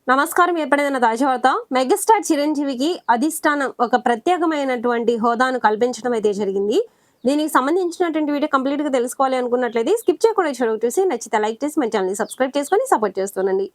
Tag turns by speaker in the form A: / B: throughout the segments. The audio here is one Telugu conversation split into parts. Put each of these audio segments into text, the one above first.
A: నమస్కారం. ఏర్పడిన తాజా వార్త. మెగాస్టార్ చిరంజీవికి అధిష్టానం ఒక ప్రత్యేకమైనటువంటి హోదాను కల్పించడం అయితే జరిగింది. దీనికి సంబంధించినటువంటి వీడియో కంప్లీట్‌గా తెలుసుకోవాలి అనుకున్నట్లయితే స్కిప్ చేయకుండా చివరకు చూసి నచ్చితే లైక్ చేసి మన ఛానెల్‌ని సబ్స్క్రైబ్ చేసుకొని సపోర్ట్ చేస్తుండండి.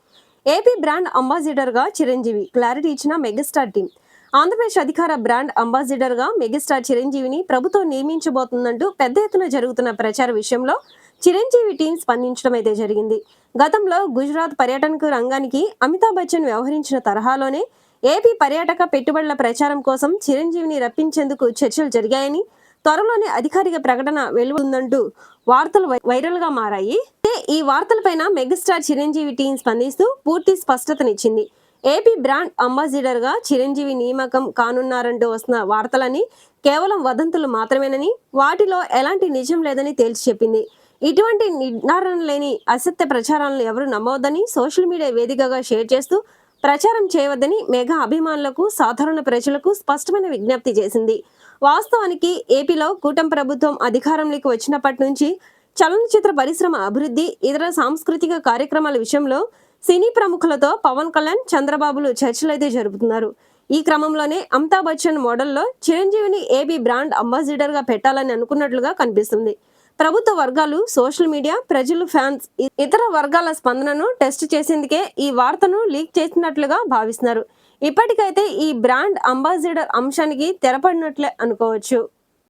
A: ఏపీ బ్రాండ్ అంబాసిడర్‌గా చిరంజీవి క్లారిటీ ఇచ్చిన మెగాస్టార్ టీమ్. ఆంధ్రప్రదేశ్ అధికార బ్రాండ్ అంబాసిడర్‌గా మెగాస్టార్ చిరంజీవిని ప్రభుత్వం నియమించబోతుందంటూ పెద్ద ఎత్తున జరుగుతున్న ప్రచార విషయంలో చిరంజీవి టీం స్పందించడం అయితే జరిగింది. గతంలో గుజరాత్ పర్యటనకు రంగానికి అమితాబ్ బచ్చన్ వ్యవహరించిన తరహాలోనే ఏపీ పర్యాటక పెట్టుబడుల ప్రచారం కోసం చిరంజీవిని రప్పించేందుకు చర్చలు జరిగాయని, త్వరలోనే అధికారిక ప్రకటన వెలువడుతుందంటూ వార్తలు వైరల్ గా మారాయి. ఈ వార్తలపైన మెగాస్టార్ చిరంజీవి టీం స్పందిస్తూ పూర్తి స్పష్టతనిచ్చింది. ఏపీ బ్రాండ్ అంబాసిడర్ గా చిరంజీవి నియామకం కానున్నారంటూ వస్తున్న వార్తలని కేవలం వదంతులు మాత్రమేనని, వాటిలో ఎలాంటి నిజం లేదని తేల్చి చెప్పింది. ఇటువంటి నిర్ధారణ లేని అసత్య ప్రచారాలను ఎవరు నమ్మవద్దని సోషల్ మీడియా వేదికగా షేర్ చేస్తూ ప్రచారం చేయవద్దని మెగా అభిమానులకు, సాధారణ ప్రజలకు స్పష్టమైన విజ్ఞప్తి చేసింది. వాస్తవానికి ఏపీలో కూటమి ప్రభుత్వం అధికారంలోకి వచ్చినప్పటి నుంచి చలనచిత్ర పరిశ్రమ అభివృద్ధి, ఇతర సాంస్కృతిక కార్యక్రమాల విషయంలో సినీ ప్రముఖులతో పవన్ కళ్యాణ్, చంద్రబాబులు చర్చలైతే జరుపుతున్నారు. ఈ క్రమంలోనే అమితాబ్ బచ్చన్ మోడల్లో చిరంజీవిని ఏపీ బ్రాండ్ అంబాసిడర్ గా పెట్టాలని అనుకున్నట్లుగా కనిపిస్తుంది. ప్రభుత్వ వర్గాలు, సోషల్ మీడియా, ప్రజలు, ఫ్యాన్స్, ఇతర వర్గాల స్పందనను టెస్ట్ చేసేందుకే ఈ వార్తను లీక్ చేసినట్లుగా భావిస్తున్నారు. ఇప్పటికైతే ఈ బ్రాండ్ అంబాసిడర్ అంశానికి తెరపడినట్లే అనుకోవచ్చు.